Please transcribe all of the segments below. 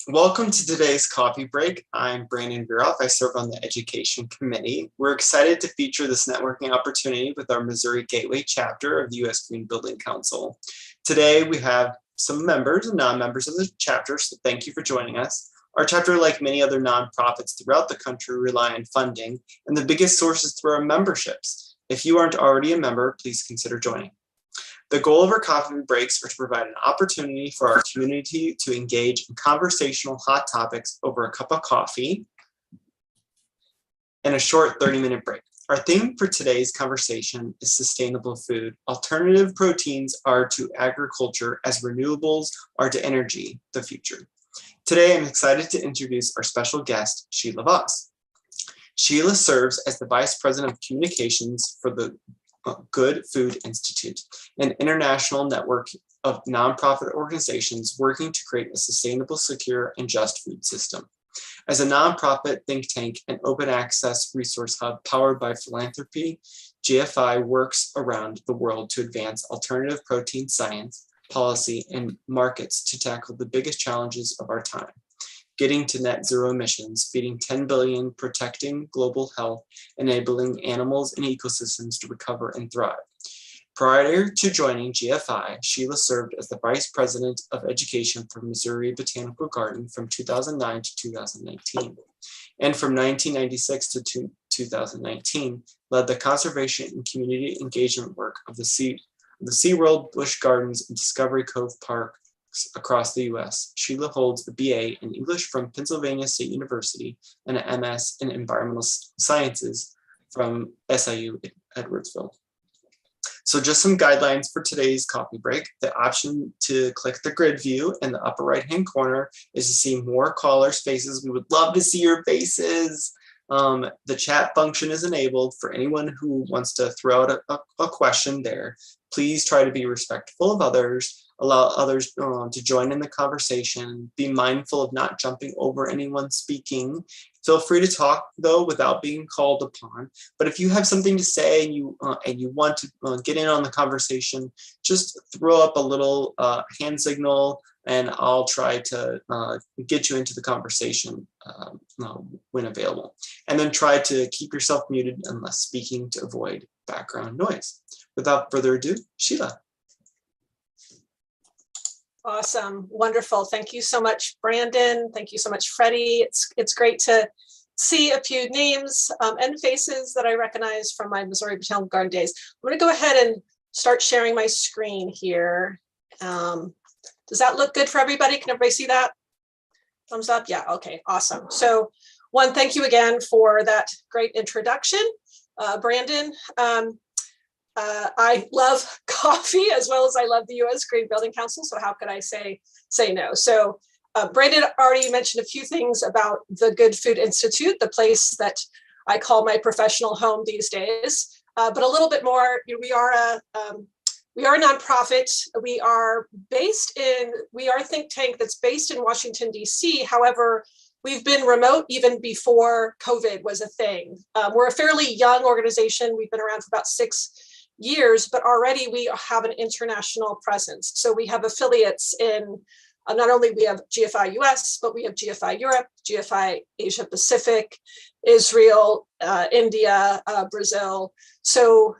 Welcome to today's coffee break. I'm Brandon Veroff. I serve on the Education Committee. We're excited to feature this networking opportunity with our Missouri Gateway chapter of the U.S. Green Building Council. Today, we have some members and non-members of the chapter, so thank you for joining us. Our chapter, like many other nonprofits throughout the country, rely on funding, and the biggest source is through our memberships. If you aren't already a member, please consider joining. The goal of our coffee breaks are to provide an opportunity for our community to engage in conversational hot topics over a cup of coffee and a short 30-minute break. Our theme for today's conversation is sustainable food. Alternative proteins are to agriculture as renewables are to energy, the future. Today, I'm excited to introduce our special guest, Sheila Voss. Sheila serves as the Vice President of Communications for the Good Food Institute, an international network of nonprofit organizations working to create a sustainable, secure, and just food system. As a nonprofit think tank and open access resource hub powered by philanthropy, GFI works around the world to advance alternative protein science, policy, and markets to tackle the biggest challenges of our time. Getting to net zero emissions, feeding 10 billion, protecting global health, enabling animals and ecosystems to recover and thrive. Prior to joining GFI, Sheila served as the Vice President of Education for Missouri Botanical Garden from 2009 to 2019. And from 1996 to 2019, led the conservation and community engagement work of the SeaWorld, Busch Gardens, and Discovery Cove Park across the U.S. Sheila holds a BA in English from Pennsylvania State University and an MS in Environmental Sciences from SIU Edwardsville. So just some guidelines for today's coffee break. The option to click the grid view in the upper right-hand corner is to see more callers' faces. We would love to see your faces. The chat function is enabled for anyone who wants to throw out a question there. Please try to be respectful of others. Allow others to join in the conversation. Be mindful of not jumping over anyone speaking. Feel free to talk though without being called upon. But if you have something to say and you want to get in on the conversation, just throw up a little hand signal, and I'll try to get you into the conversation when available. And then try to keep yourself muted unless speaking to avoid background noise. Without further ado, Sheila. Awesome, wonderful. Thank you so much, Brandon. Thank you so much, Freddie. It's great to see a few names and faces that I recognize from my Missouri Botanical Garden days. I'm gonna go ahead and start sharing my screen here. Does that look good for everybody? Can everybody see that? Thumbs up, yeah, okay, awesome. So one, thank you again for that great introduction, Brandon. I love coffee as well as I love the U.S. Green Building Council, so how could I say no? So Brandon already mentioned a few things about the Good Food Institute, the place that I call my professional home these days, but a little bit more. We are a nonprofit. We are a think tank that's based in Washington, D.C. However, we've been remote even before COVID was a thing. We're a fairly young organization. We've been around for about 6 years, but already we have an international presence. So we have affiliates in, not only we have GFI US, but we have GFI Europe, GFI Asia Pacific, Israel, India, Brazil. So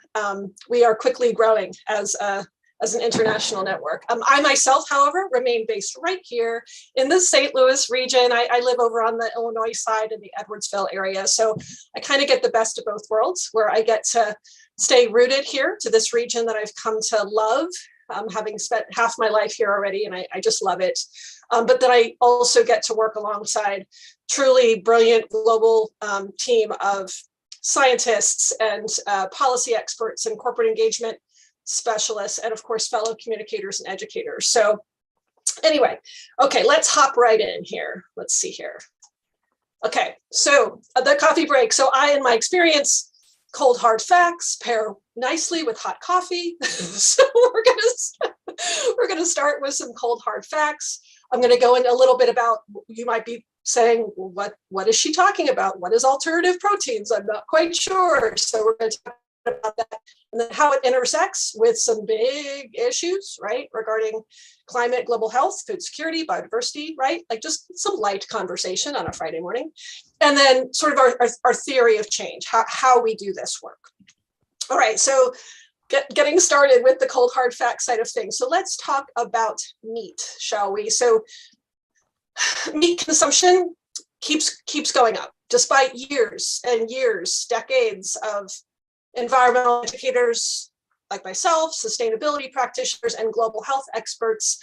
we are quickly growing as an international network. I myself, however, remain based right here in the St. Louis region. I live over on the Illinois side in the Edwardsville area. So I kind of get the best of both worlds, where I get to stay rooted here to this region that I've come to love, having spent half my life here already, and I just love it. But then I also get to work alongside truly brilliant global team of scientists and policy experts and corporate engagement specialists, and of course, fellow communicators and educators. So anyway, okay, let's hop right in here. Let's see here. Okay, so the coffee break. So in my experience, cold hard facts pair nicely with hot coffee. So we're gonna start with some cold hard facts. I'm gonna go into a little bit about, you might be saying, well, what is she talking about? What is alternative proteins? I'm not quite sure. So we're gonna talk about that, and then how it intersects with some big issues, right, regarding climate, global health, food security, biodiversity, right? Like just some light conversation on a Friday morning. And then sort of our theory of change, how we do this work. All right, so getting started with the cold hard fact side of things. So let's talk about meat, shall we? So meat consumption keeps going up, despite years and years, decades of environmental educators like myself, sustainability practitioners, and global health experts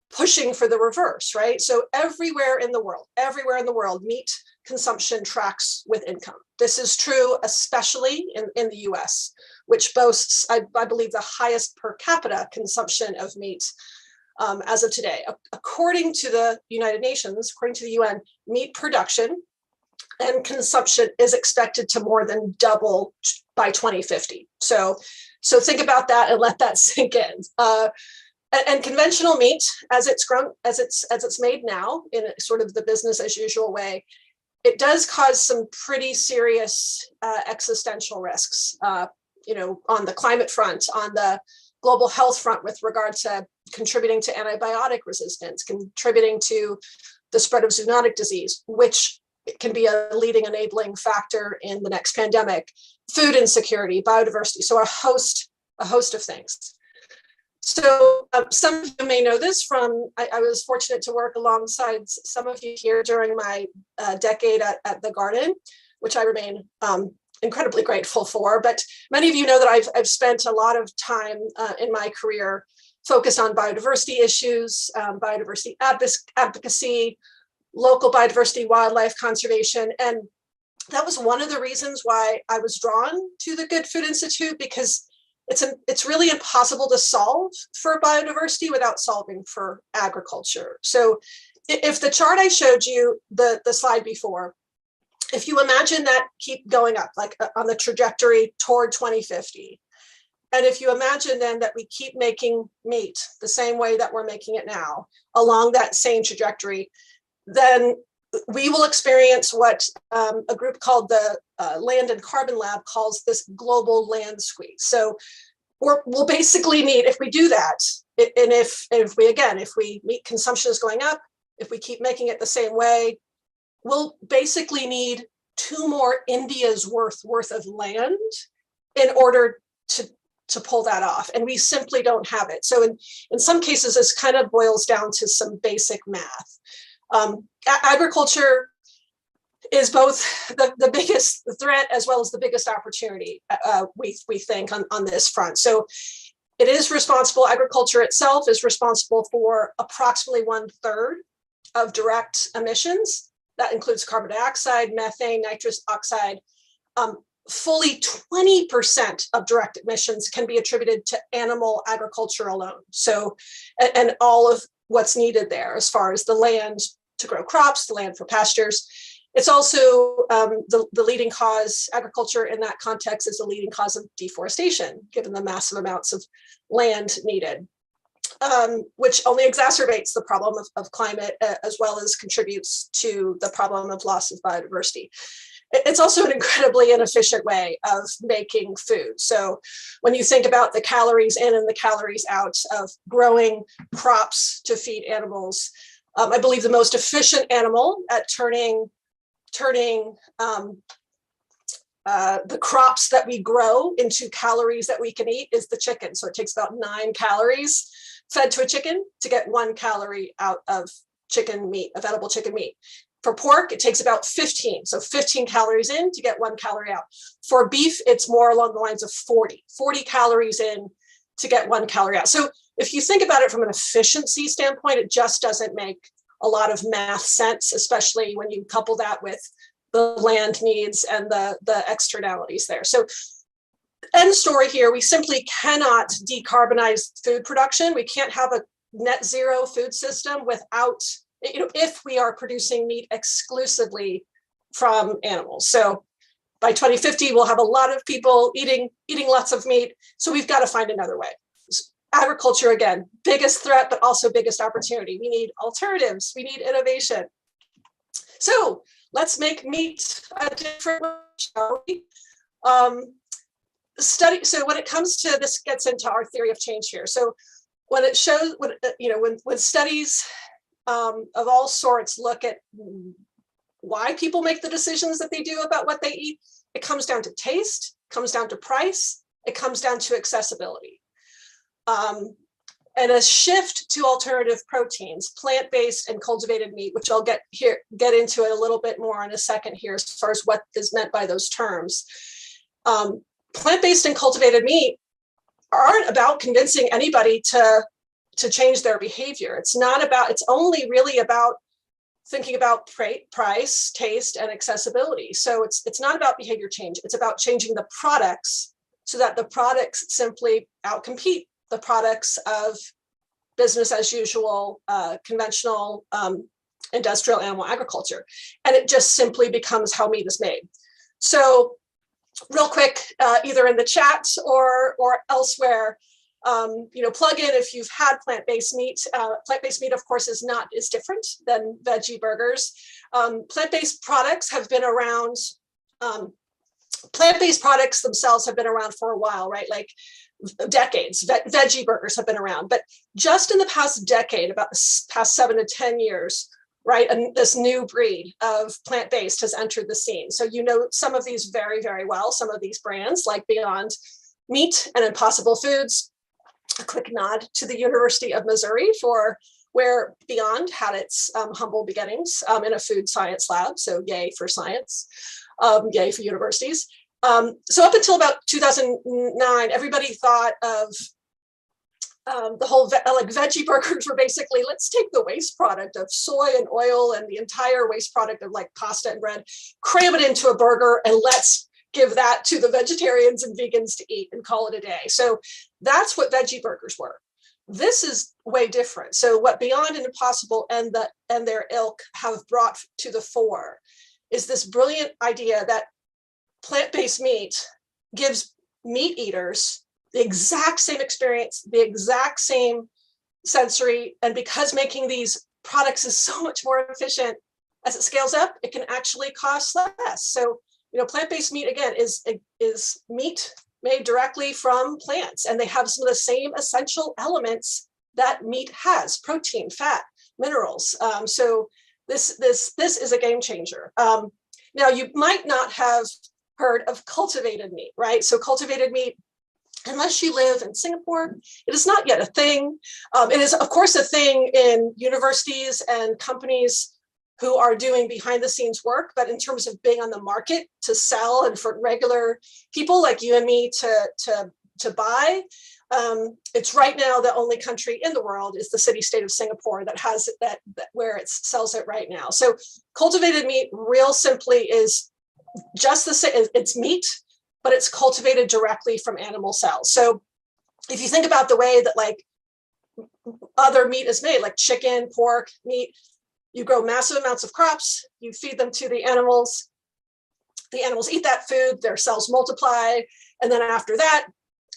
pushing for the reverse, right? So everywhere in the world, meat consumption tracks with income. This is true, especially in the US, which boasts, I believe, the highest per capita consumption of meat as of today. According to the United Nations, according to the UN, meat production and consumption is expected to more than double by 2050. So think about that and let that sink in. And conventional meat, as it's grown, as it's made now in sort of the business as usual way, it does cause some pretty serious existential risks. On the climate front, on the global health front, with regard to contributing to antibiotic resistance, contributing to the spread of zoonotic disease, which can be a leading enabling factor in the next pandemic, food insecurity, biodiversity, so a host of things. So some of you may know this from, I was fortunate to work alongside some of you here during my decade at the Garden, which I remain incredibly grateful for. But many of you know that I've spent a lot of time in my career focused on biodiversity issues, biodiversity advocacy, local biodiversity, wildlife conservation. And that was one of the reasons why I was drawn to the Good Food Institute, because it's really impossible to solve for biodiversity without solving for agriculture. So if the chart I showed you, the slide before, if you imagine that keep going up, like on the trajectory toward 2050, and if you imagine then that we keep making meat the same way that we're making it now, along that same trajectory, then we will experience what a group called the Land and Carbon Lab calls this global land squeeze. So we'll basically need, if we do that, and if meat consumption is going up, if we keep making it the same way, we'll basically need 2 more India's worth of land in order to pull that off. And we simply don't have it. So in some cases, this kind of boils down to some basic math. Agriculture is both the biggest threat as well as the biggest opportunity, we think, on this front. So it is responsible, agriculture itself is responsible for approximately 1/3 of direct emissions. That includes carbon dioxide, methane, nitrous oxide. Fully 20% of direct emissions can be attributed to animal agriculture alone. So, and all of what's needed there as far as the land to grow crops, the land for pastures. It's also the leading cause, agriculture in that context is the leading cause of deforestation, given the massive amounts of land needed, which only exacerbates the problem of climate as well as contributes to the problem of loss of biodiversity. It's also an incredibly inefficient way of making food. So when you think about the calories in and the calories out of growing crops to feed animals, I believe the most efficient animal at turning the crops that we grow into calories that we can eat is the chicken. So it takes about 9 calories fed to a chicken to get 1 calorie out of chicken meat, of edible chicken meat. For pork, it takes about 15. So 15 calories in to get 1 calorie out. For beef, it's more along the lines of 40 calories in to get 1 calorie out. So if you think about it from an efficiency standpoint, it just doesn't make a lot of math sense, especially when you couple that with the land needs and the externalities there. So end story here, we simply cannot decarbonize food production. We can't have a net zero food system without, if we are producing meat exclusively from animals. So by 2050, we'll have a lot of people eating lots of meat. So we've got to find another way. Agriculture, again, biggest threat, but also biggest opportunity. We need alternatives. We need innovation. So let's make meat a different way, shall we? study, so when it comes to this, gets into our theory of change here. So when it shows, when studies of all sorts look at why people make the decisions that they do about what they eat, it comes down to taste, comes down to price, it comes down to accessibility. And a shift to alternative proteins, plant-based and cultivated meat, which I'll get into it a little bit more in a second here as far as what is meant by those terms. Plant-based and cultivated meat aren't about convincing anybody to change their behavior. It's only really about thinking about price, taste, and accessibility. So it's not about behavior change. It's about changing the products so that the products simply outcompete the products of business as usual, conventional industrial animal agriculture. And it just simply becomes how meat is made. So real quick, either in the chat or elsewhere, plug in if you've had plant-based meat. Plant-based meat, of course, is different than veggie burgers. Plant-based products have been around. Plant-based products themselves have been around for a while, right? Like decades. Veggie burgers have been around, but just in the past decade, about the past 7 to 10 years, right, and this new breed of plant-based has entered the scene. So some of these very, very well. Some of these brands like Beyond Meat and Impossible Foods. A quick nod to the University of Missouri for where Beyond had its humble beginnings in a food science lab. So yay for science, yay for universities. So up until about 2009, everybody thought of the whole veggie burgers were basically, let's take the waste product of soy and oil and the entire waste product of like pasta and bread, cram it into a burger, and let's give that to the vegetarians and vegans to eat and call it a day. So that's what veggie burgers were. This is way different. So what Beyond and Impossible and their ilk have brought to the fore is this brilliant idea that plant-based meat gives meat eaters the exact same experience, the exact same sensory, and because making these products is so much more efficient, as it scales up, it can actually cost less. So, plant-based meat, again, is meat made directly from plants, and they have some of the same essential elements that meat has: protein, fat, minerals. So this is a game changer. Now, you might not have heard of cultivated meat, right? So cultivated meat, unless you live in Singapore, it is not yet a thing. It is, of course, a thing in universities and companies who are doing behind the scenes work, but in terms of being on the market to sell and for regular people like you and me to buy, it's right now the only country in the world is the city-state of Singapore that has that where it sells it right now. So cultivated meat, real simply, is just the same. It's meat, but it's cultivated directly from animal cells. So if you think about the way that like other meat is made, like chicken, pork, meat, you grow massive amounts of crops, you feed them to the animals eat that food, their cells multiply, and then after that,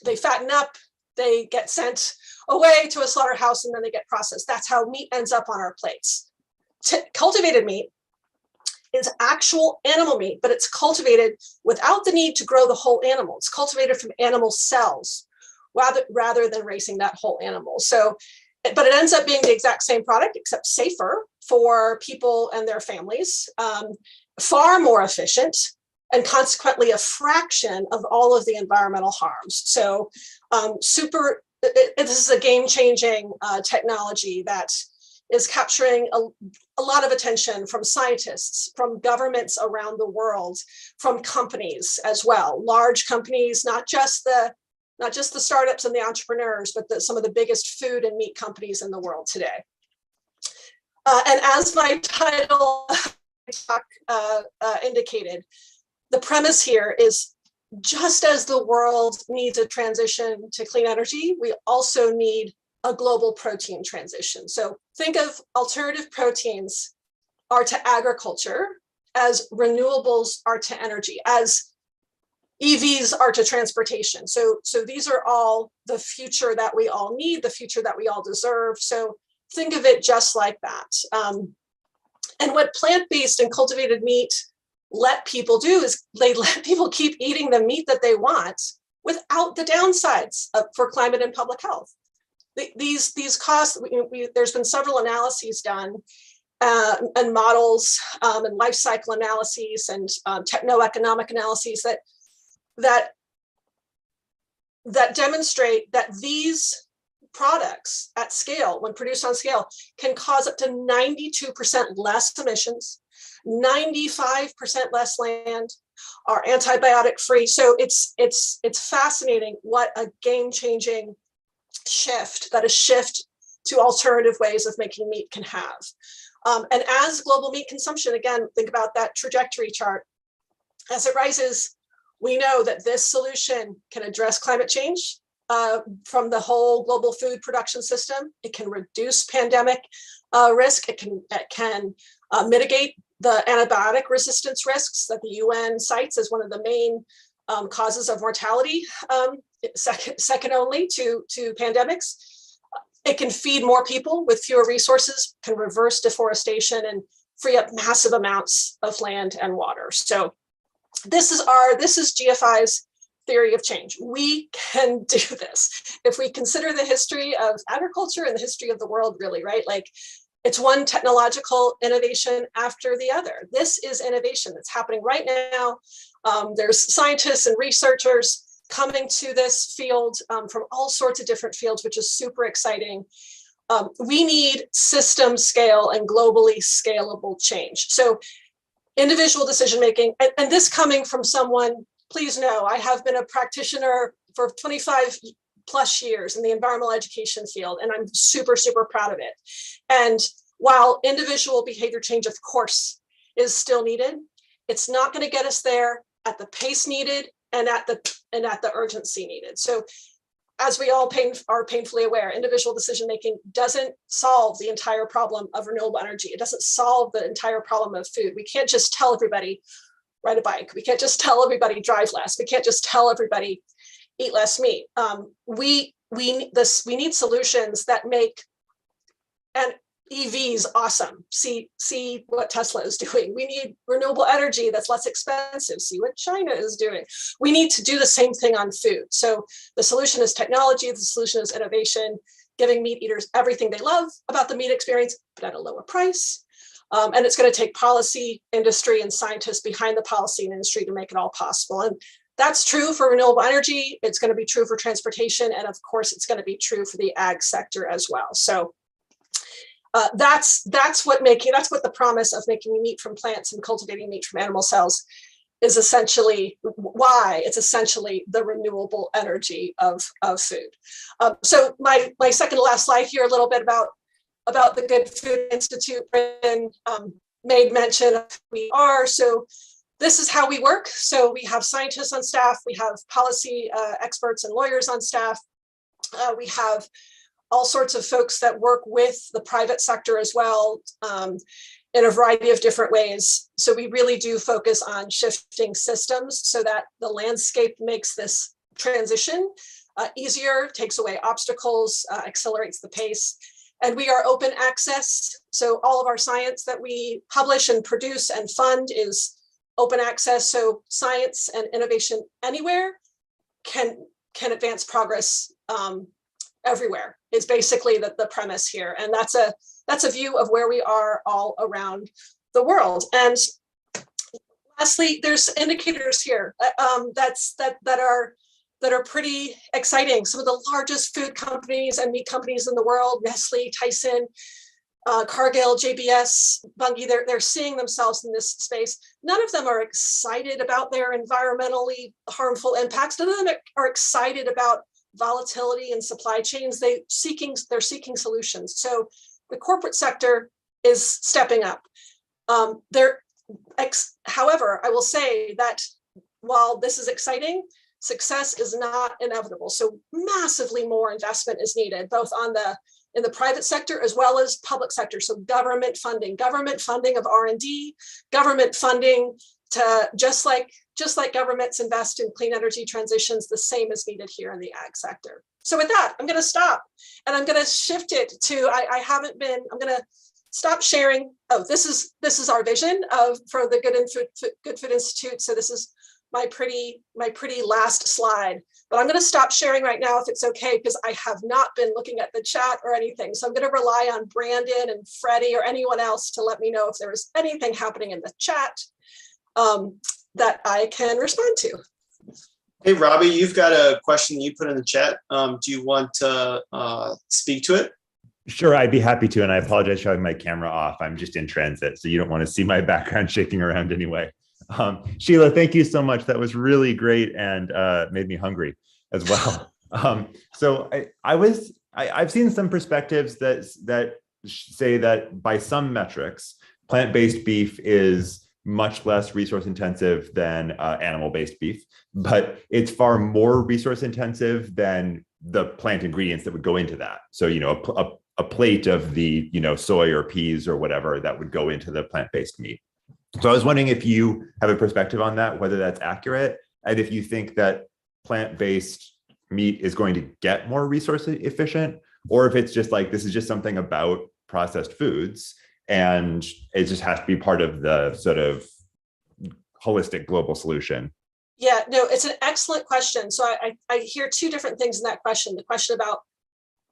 they fatten up, they get sent away to a slaughterhouse, and then they get processed. That's how meat ends up on our plates. Cultivated meat is actual animal meat, but it's cultivated without the need to grow the whole animal. It's cultivated from animal cells rather than raising that whole animal. So, but it ends up being the exact same product, except safer for people and their families, far more efficient, and consequently a fraction of all of the environmental harms. So this is a game-changing technology that is capturing a lot of attention from scientists, from governments around the world, from companies as well, large companies, not just the startups and the entrepreneurs, but some of the biggest food and meat companies in the world today. And as my title talk indicated, the premise here is just as the world needs a transition to clean energy, we also need a global protein transition. So think of alternative proteins are to agriculture as renewables are to energy, as EVs are to transportation. So these are all the future that we all need, the future that we all deserve. So think of it just like that. And what plant-based and cultivated meat let people do is they let people keep eating the meat that they want without the downsides for climate and public health. These costs, there's been several analyses done and models and life cycle analyses and techno-economic analyses that demonstrate that these products at scale, when produced on scale, can cause up to 92% less emissions, 95% less land, are antibiotic free. So it's fascinating what a game-changing shift that a shift to alternative ways of making meat can have. And as global meat consumption, again, think about that trajectory chart. As it rises, we know that this solution can address climate change from the whole global food production system. It can reduce pandemic risk. It can mitigate the antibiotic resistance risks that the UN cites as one of the main causes of mortality, second only to pandemics. It can feed more people with fewer resources, can reverse deforestation and free up massive amounts of land and water. So this is GFI's theory of change. We can do this. If we consider the history of agriculture and the history of the world, really, right? Like, it's one technological innovation after the other. This is innovation that's happening right now. There's scientists and researchers coming to this field from all sorts of different fields, which is super exciting. We need system scale and globally scalable change. So individual decision-making, and this coming from someone, please know, I have been a practitioner for 25 plus years in the environmental education field, and I'm super, super proud of it. And while individual behavior change, of course, is still needed, it's not going to get us there at the pace needed and at the urgency needed. So as we all are painfully aware, individual decision-making doesn't solve the entire problem of renewable energy. It doesn't solve the entire problem of food. We can't just tell everybody, ride a bike. We can't just tell everybody, drive less. We can't just tell everybody, eat less meat. We need solutions that make EVs awesome. See what Tesla is doing. We need renewable energy that's less expensive. See what China is doing. We need to do the same thing on food. So the solution is technology. The solution is innovation, giving meat eaters everything they love about the meat experience, but at a lower price. And it's going to take policy, industry, and scientists behind the policy and industry to make it all possible. And that's true for renewable energy. It's going to be true for transportation. And of course, it's going to be true for the ag sector as well. So that's what the promise of making meat from plants and cultivating meat from animal cells is essentially why it's essentially the renewable energy of food. So my second to last slide here, a little bit about the Good Food Institute, and made mention of who we are. So this is how we work. So we have scientists on staff, we have policy experts and lawyers on staff, we have all sorts of folks that work with the private sector as well in a variety of different ways. So we really do focus on shifting systems so that the landscape makes this transition easier, takes away obstacles, accelerates the pace. And we are open access. So all of our science that we publish and produce and fund is open access. So science and innovation anywhere can advance progress everywhere is basically the premise here. And that's a view of where we are all around the world. And lastly, there's indicators here that are pretty exciting. Some of the largest food companies and meat companies in the world, Nestle, Tyson, Cargill, JBS, Bunge, they're seeing themselves in this space. None of them are excited about their environmentally harmful impacts. None of them are excited about volatility in supply chains. They're seeking solutions. So the corporate sector is stepping up. However, I will say that while this is exciting, success is not inevitable. So massively more investment is needed, both in the private sector as well as public sector. So government funding of R&D, government funding to just like governments invest in clean energy transitions, the same is needed here in the ag sector. So with that, I'm going to stop and I'm going to shift it to, I'm going to stop sharing. Oh, this is our vision for the Good Food Institute. So this is my pretty last slide. But I'm going to stop sharing right now if it's okay, because I have not been looking at the chat or anything. So I'm going to rely on Brandon and Freddie or anyone else to let me know if there is anything happening in the chat that I can respond to. Hey, Robbie, you've got a question you put in the chat. Do you want to speak to it? Sure, I'd be happy to. And I apologize for having my camera off. I'm just in transit, so you don't want to see my background shaking around anyway. Sheila, thank you so much. That was really great and made me hungry as well. So I've seen some perspectives that say that by some metrics, plant-based beef is much less resource intensive than animal-based beef, but it's far more resource intensive than the plant ingredients that would go into that. So, a plate of the, soy or peas or whatever that would go into the plant-based meat. So I was wondering if you have a perspective on that, whether that's accurate, and if you think that plant-based meat is going to get more resource efficient, or if it's just like, this is just something about processed foods and it just has to be part of the sort of holistic global solution. Yeah, no, it's an excellent question. So I hear two different things in that question. The question about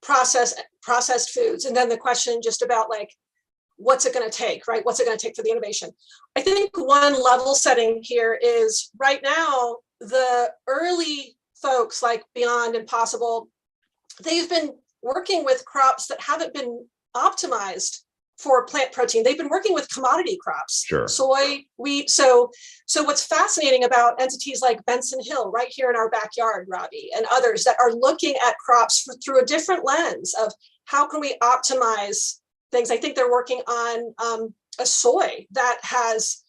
processed foods, and then the question just about like, what's it going to take, right? What's it going to take for the innovation? I think one level setting here is right now, the early folks like Beyond Impossible, they've been working with crops that haven't been optimized for plant protein. They've been working with commodity crops, sure. Soy, wheat. So what's fascinating about entities like Benson Hill right here in our backyard, Robbie, and others that are looking at crops through a different lens of how can we optimize things. I think they're working on a soy that has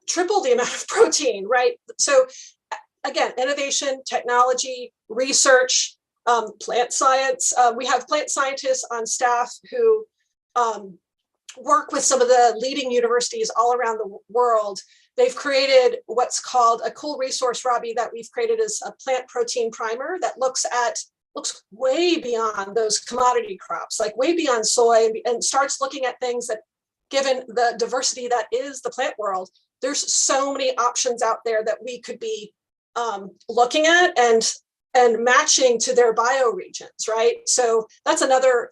triple the amount of protein, right? So again, innovation, technology, research, plant science. We have plant scientists on staff who work with some of the leading universities all around the world. They've created what's called a cool resource, Robbie, that we've created as a plant protein primer that looks way beyond those commodity crops, like way beyond soy, and starts looking at things that, given the diversity that is the plant world, there's so many options out there that we could be looking at and matching to their bioregions, right? So that's another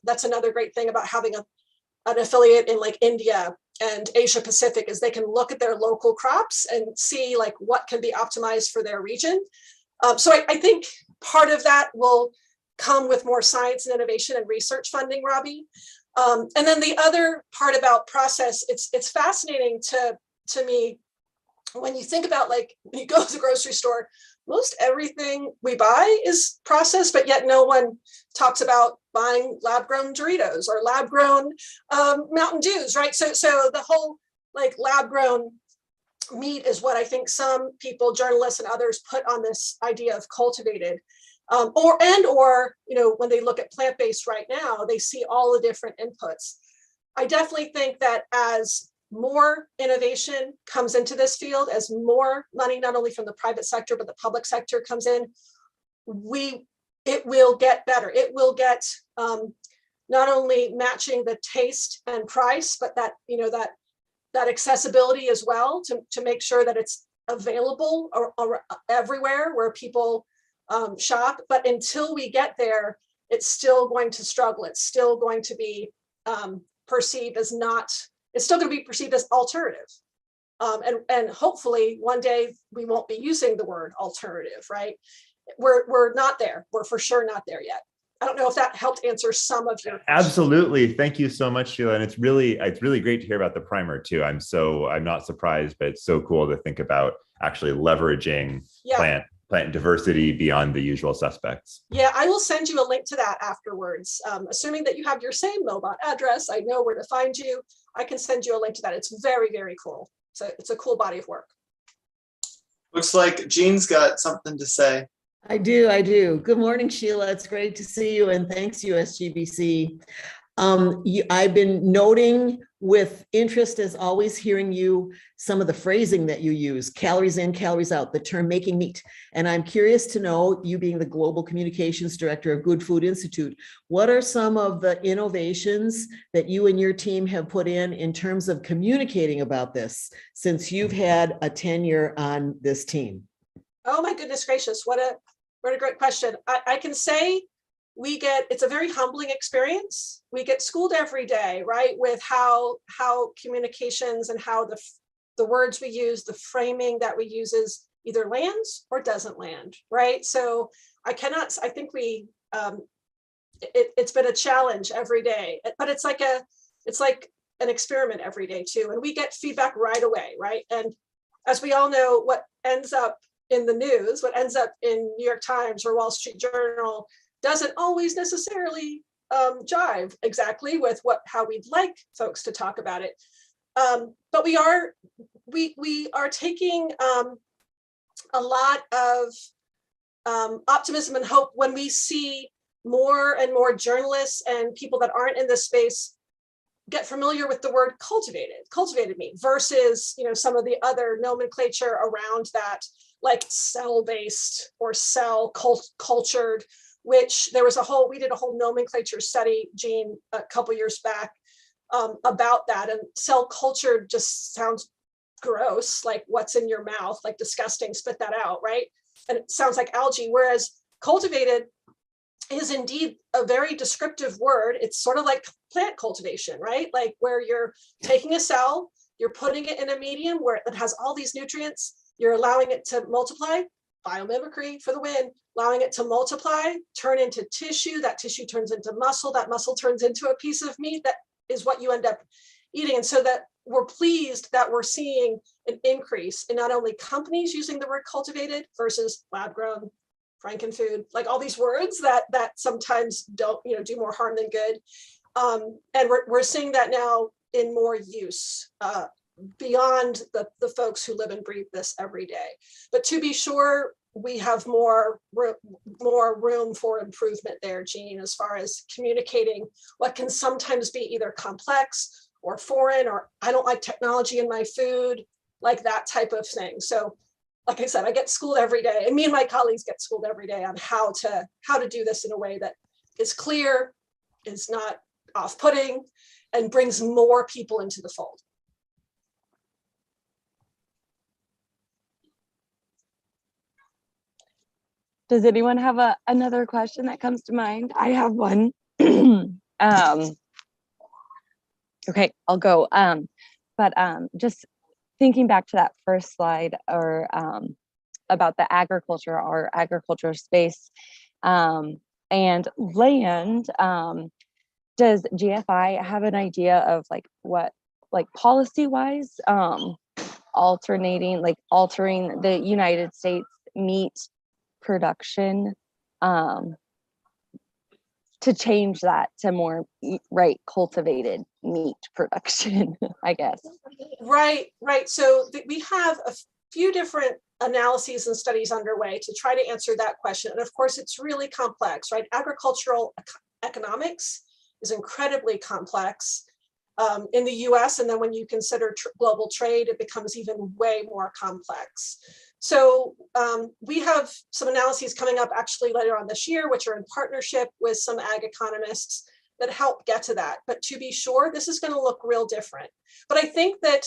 great thing about having an affiliate in like India and Asia Pacific, is they can look at their local crops and see like what can be optimized for their region. So I think part of that will come with more science and innovation and research funding, Robbie. And then the other part about process, it's fascinating to me when you think about, like, when you go to the grocery store, most everything we buy is processed, but yet no one talks about buying lab-grown Doritos or lab-grown Mountain Dews, right? So the whole like lab-grown meat is what I think some people, journalists and others, put on this idea of cultivated. Or when they look at plant-based right now, they see all the different inputs. I definitely think that as more innovation comes into this field, as more money, not only from the private sector, but the public sector comes in, it will get better. It will get not only matching the taste and price, but that accessibility as well, to make sure that it's available or everywhere where people shop. But until we get there, it's still going to struggle. It's still going to be perceived as not. It's still going to be perceived as alternative. And hopefully one day we won't be using the word alternative, right? We're not there. We're for sure not there yet. I don't know if that helped answer some of your questions. Absolutely. Thank you so much, Sheila. And it's really great to hear about the primer too. I'm not surprised, but it's so cool to think about actually leveraging plant diversity beyond the usual suspects. Yeah, I will send you a link to that afterwards. Assuming that you have your same Mobot address, I know where to find you. I can send you a link to that. It's very, very cool. So it's a cool body of work. Looks like Jean's got something to say. I do. Good morning, Sheila. It's great to see you, and thanks, USGBC. I've been noting with interest, as always, hearing you, some of the phrasing that you use, calories in, calories out, the term making meat. And I'm curious to know, you being the Global Communications Director of Good Food Institute, what are some of the innovations that you and your team have put in terms of communicating about this since you've had a tenure on this team? Oh my goodness gracious, what a great question. I can say it's a very humbling experience. We get schooled every day, right, with how communications and how the words we use, the framing that we use is either lands or doesn't land, right? So I think it's been a challenge every day, but it's like an experiment every day too. And we get feedback right away, right? And as we all know, what ends up in the news, what ends up in New York Times or Wall Street Journal doesn't always necessarily jive exactly with how we'd like folks to talk about it. But we are taking a lot of optimism and hope when we see more and more journalists and people that aren't in this space get familiar with the word cultivated meat versus, some of the other nomenclature around that, like cell-based or cell cultured, which we did a whole nomenclature study, Jean, a couple years back about that. And cell cultured just sounds gross, like what's in your mouth, like disgusting, spit that out, right? And it sounds like algae, whereas cultivated is indeed a very descriptive word. It's sort of like plant cultivation, right? Like where you're taking a cell, you're putting it in a medium where it has all these nutrients, you're allowing it to multiply, biomimicry for the win, allowing it to multiply, turn into tissue, that tissue turns into muscle, that muscle turns into a piece of meat that is what you end up eating. And so that we're pleased that we're seeing an increase in not only companies using the word cultivated versus lab grown, frankenfood, like all these words that sometimes don't, do more harm than good. And we're seeing that now in more use beyond the folks who live and breathe this every day. But to be sure, we have more room for improvement there, Jean, as far as communicating what can sometimes be either complex or foreign, or I don't like technology in my food, like that type of thing. So like I said, I get schooled every day, and me and my colleagues get schooled every day on how to do this in a way that is clear, is not off-putting, and brings more people into the fold. Does anyone have another question that comes to mind? I have one. Okay, I'll go. But just thinking back to that first slide, or about the agriculture space and land, does GFI have an idea of what policy-wise, altering the United States meat production to change that to more cultivated meat production, I guess? Right. So we have a few different analyses and studies underway to try to answer that question. And of course, it's really complex, right? Agricultural economics is incredibly complex in the US. And then when you consider global trade, it becomes even way more complex. So we have some analyses coming up actually later on this year, which are in partnership with some ag economists that help get to that. But to be sure, this is going to look real different. But I think that,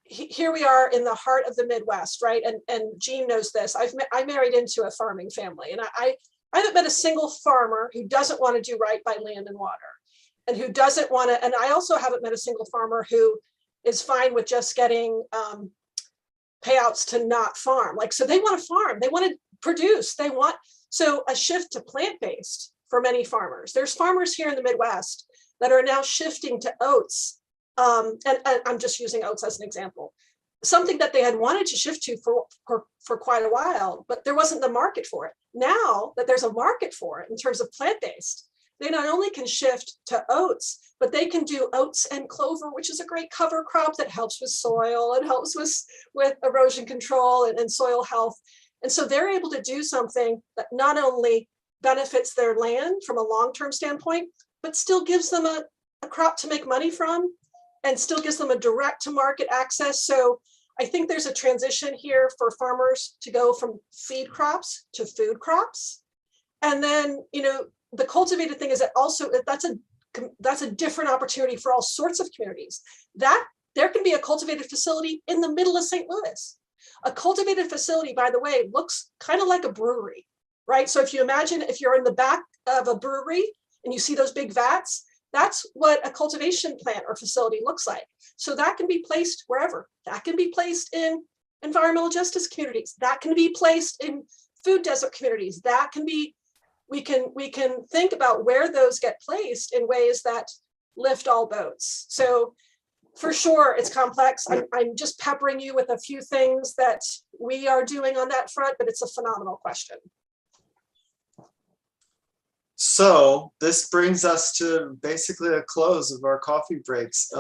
here we are in the heart of the Midwest, right? And Jean knows this. I married into a farming family, and I haven't met a single farmer who doesn't want to do right by land and water, and who doesn't want to. And I also haven't met a single farmer who is fine with just getting payouts to not farm. So they want to farm, they want to produce, so a shift to plant-based for many farmers. There's farmers here in the Midwest that are now shifting to oats. And I'm just using oats as an example, something that they had wanted to shift to for quite a while, but there wasn't the market for it. Now that there's a market for it in terms of plant-based, they not only can shift to oats, but they can do oats and clover, which is a great cover crop that helps with soil and helps with erosion control and soil health. And so they're able to do something that not only benefits their land from a long-term standpoint, but still gives them a crop to make money from and still gives them a direct to market access. So I think there's a transition here for farmers to go from feed crops to food crops. And then, you know, the cultivated thing is that also that's a different opportunity for all sorts of communities. That there can be a cultivated facility in the middle of St. Louis. A cultivated facility, by the way, looks kind of like a brewery, right? So if you imagine if you're in the back of a brewery and you see those big vats, that's what a cultivation plant or facility looks like. So that can be placed wherever. That can be placed in environmental justice communities. That can be placed in food desert communities. That can be, we can think about where those get placed in ways that lift all boats. So for sure, it's complex. I'm just peppering you with a few things that we are doing on that front, but it's a phenomenal question. So this brings us to basically a close of our coffee breaks.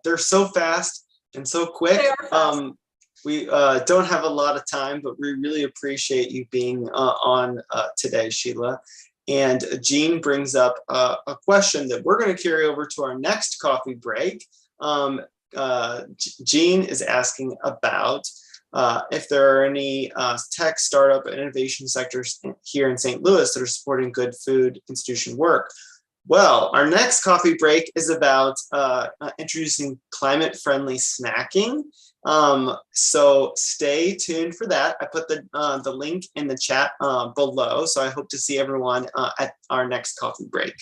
They're so fast and so quick. They are fast. We don't have a lot of time, but we really appreciate you being on today, Sheila. And Jean brings up a question that we're going to carry over to our next coffee break. Jean is asking about if there are any tech, startup, and innovation sectors here in St. Louis that are supporting good food institution work. Well, our next coffee break is about introducing climate-friendly snacking. So stay tuned for that. I put the link in the chat below, so I hope to see everyone at our next coffee break.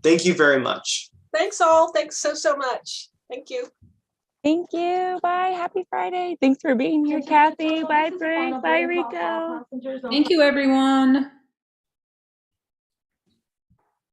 Thank you very much. Thanks all. Thanks so much. Thank you. Thank you. Bye. Happy Friday. Thanks for being here, Kathy. Bye, Frank. Bye, Rico. Thank you, everyone.